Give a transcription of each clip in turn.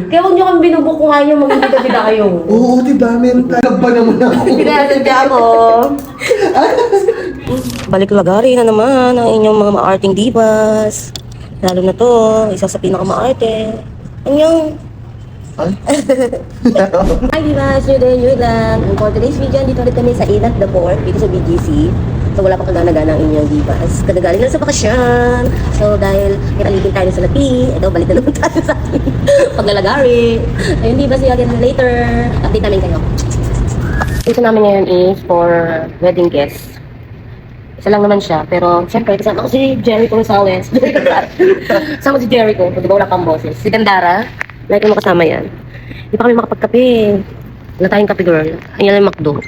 Kaya huwag nyo kami binubukuhan yung mag-bida-bida kayo. Oo, diba? Meron tayo ba naman ako? Pinasadya ako. Balik lagari na naman ang inyong mga maarting divas. Lalo na to, isa sa pinakamaarte. Anyong? Ay? Hi divas, new lang. And for today's video, dito ulit kami sa Ilat the Port, dito sa BGC. So wala pa kagana-gana ang inyong divas. Kadagaling lang sa bakasyon. So dahil kinalipin tayo sa Lapi, ito balik na naman tayo sa ating paglalagari. Ayun divas, see you again later. Update namin kayo. Ito namin ngayon is for wedding guests. Isa lang naman siya, pero siyempre kasama ko si Jericho Gonzalez. Kasama si Jericho, di ba wala pang boses. Si Gandara, like mo kasama yan. Di pa kami makapagkape. Wala tayong kape girl. Ayan lang yung McDo.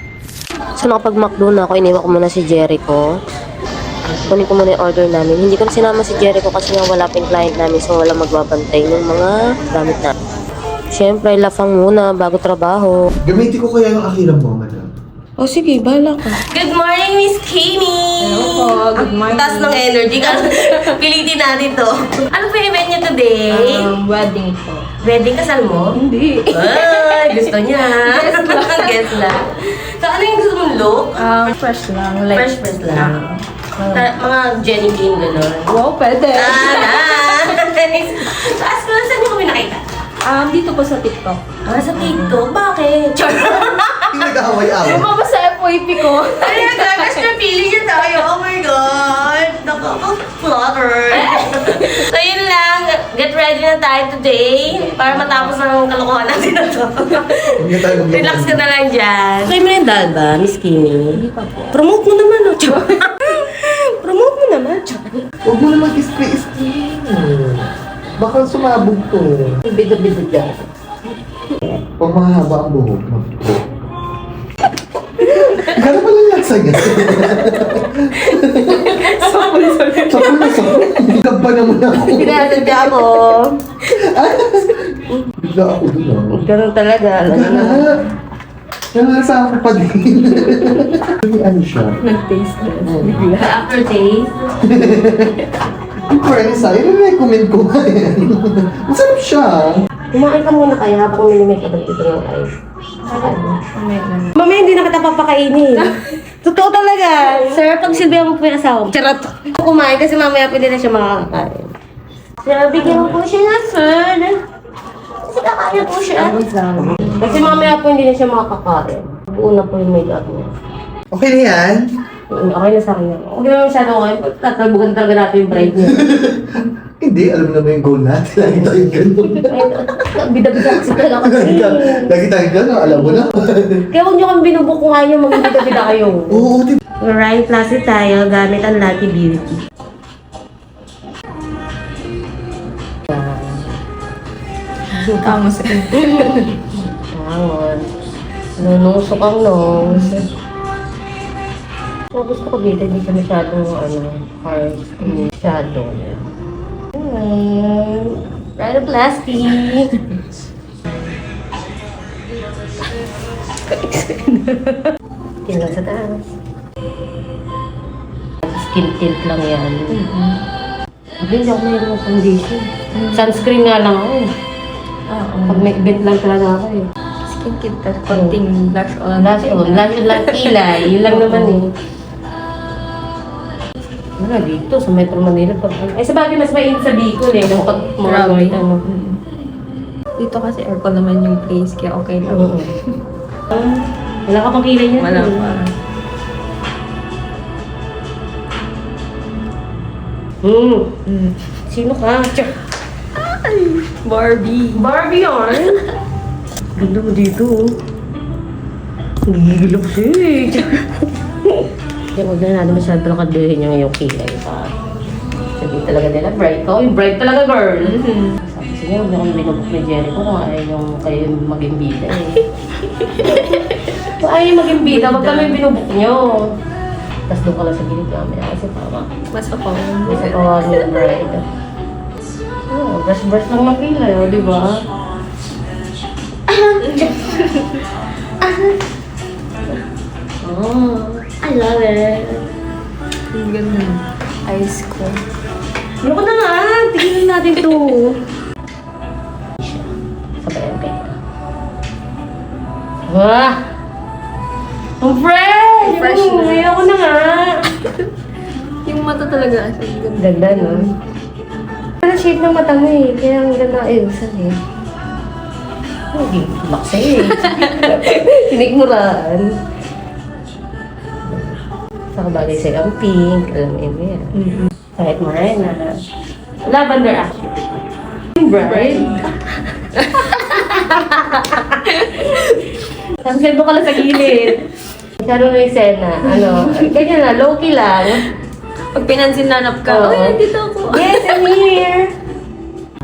So nakapag-McDo na ako, iniwan ko muna si Jericho. Kunin ko muna yung order namin. Hindi ko na sinama si Jericho kasi nga wala pa yung client namin, so wala magbabantay ng mga gamit namin. Siyempre, lafang muna bago trabaho. Gamitin ko kaya yung Akira mo, madam. Oh, sige, bahala ka. Good morning, Miss Kimi! Hello po, good morning. Taas ng energy ka. Pilitin natin to. Ano po yung event niyo today? Wedding po. Wedding kasal mo? Hindi. Ay, gusto niya. Guess lang. So, ano yung gusto mong look? Fresh lang. Like, Fresh lang. Mga Jenny Bean, gano'n. Wow, pwede. Nice. So, as ko, saan niyo kami nakita? Dito po sa TikTok. Sa TikTok? Bakit? Char! Yung nag-aaway-away. Lumabas sa FYP ko. Ay, nagagas na pili niya tayo. Oh my God! Nakaka-flutter. So, yun lang. Get ready na tayo today para matapos ang kalokohan natin na to. Huwag na tayo mag-aaway. Relax ka na lang dyan. Try mo na yung dal ba, Miss Kimi? Hindi pa po. Promote mo naman, oh. Promote mo naman. Huwag mo na mag-spray-spray. Baka sumabog to. Bidot-bidot dyan. Pag mahaba ang buhok, magpo. Gano'n pala yung lasa niya? Sapul na sapul. Bigla ba naman ako? Pinasadya ako. Bigla ako dun ah. Ganun talaga. Kaya nasa ako pa din. Ano siya? Nag-taste test. Aftertaste. Yung friends ah, i-recommend ko nga yan. Masarap siya. Kumain ka muna kaya habang minimake ka dito ng ice. Amen. Mamaya hindi na kita papakainin. Totoo talaga. Sir, pag silbihan mo po yung asawa mo. Charot. Kumain kasi mamaya pwede na siya makakain. Sir, bigyan mo po siya na, sir. Kasi kakain po siya. Kasi mamaya po hindi na siya makakain. Buo na po yung make-up niya. Okay na yan? Okay na sa akin yan. Huwag naman masyado ko. Tatalbugan talaga natin yung bride niya. Hindi, alam naman yung goal natin. Lagi tayo ganun. Bida-bida kasi talaga kasi. Lagi tayo ganun, alam mo na. Kaya huwag nyo kami binubukuhan yung mag-bida-bida kayo. Oo, di ba? Alright, klase tayo gamit ang Lucky Beauty. Tama sa Tangon. Nunusok ang nose. So, gusto ko dito, hindi ka masyadong, hard. Masyado. Rhinoplasty. Tingnan sa taas. Skin tint lang yan. Hindi ako mayroon ng foundation. Sunscreen nga lang ako eh. Pag may event lang talaga ako eh. Skin kit, tapos konting blush on. Last lang kilay. Yun lang naman eh. Wala dito sa Metro Manila. Ay sa bagay mas mainit sa Bicol eh. Nung pag mga Grabe. ano. Dito kasi aircon naman yung place, kaya okay lang. Oo. Wala ka pang kilay niya. Wala pa. Sino ka? Barbie. Barbie yarn? Ganda mo dito. Gigil ako siya eh. Kaya huwag na natin masyado nakadilhin niya ngayong kilay pa. Sabi talaga nila, bright ka. Uy, bright talaga girl. Sabi siya, huwag niyo kami binubok ni Jericho kung ayaw yung kayo maging bida eh. Kung ayaw yung maging bida, wag kami binubok niyo. Tapos doon ka lang sa gilid namin. Kasi tama. Mas ako. Isa pa nga yung bride. Oh, brush lang ng kilay, oh, di ba? Oh, I love it. Ang ganda. Ice ko. Ano ko na nga? Tingnan natin to. Sabayan kayo. Wah! Ang fresh! Fresh na. Ngayon ko na nga. Yung mata talaga kasi ganda. Ganda, no? Ano shape ng mata mo eh. Kaya ang ganda ang ilsan eh. Hindi, baksa eh. Tinigmuraan. Saka bagay sa'yo ang pink. Alam mo yan. Kahit morena. Lavender actually. Bride. Tapos nandun ka lang sa gilid. Masyado na yung sena. Ano, ganyan na, low-key lang. Pag pinansin-nanap ka, Oo. oh, nandito ako. Yes, I'm here!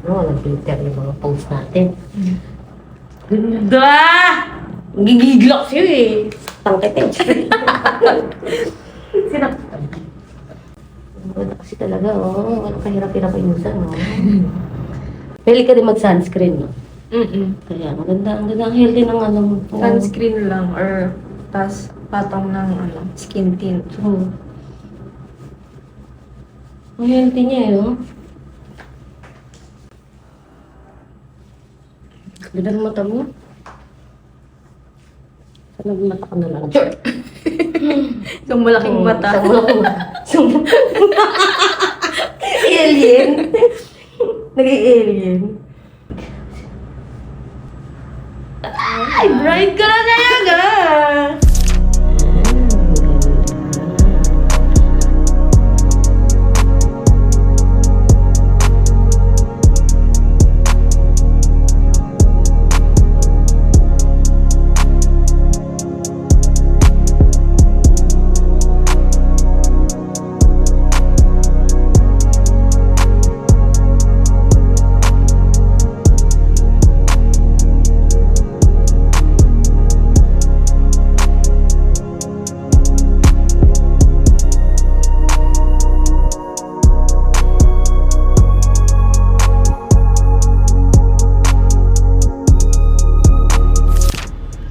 Ano, walang filter yung mga post natin. Ganda! Gigigilak sa'yo eh. Tangkete. Sinaktan. Ganda kasi talaga, oh. Walang kahirap-hirap ayusan, oh. Pwede ka din mag-sunscreen, no? Kaya, ang ganda ang healthy ng ano mo. Sunscreen lang or tas patong ng skin tint. Oo. Ang healthy niya eh, oh. Ganda ng mata mo. Sana mata ka na lang. Sure! So, malaking mata. Alien. Nag-i-alien. Ay, bright ka na talaga!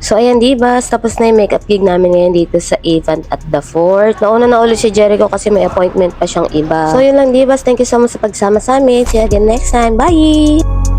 So, ayan, divas. Tapos na yung makeup gig namin ngayon dito sa event at the fort. Nauna na ulit si Jericho kasi may appointment pa siyang iba. So, yun lang, divas. Thank you so much sa pagsama sa amin. See you again next time. Bye!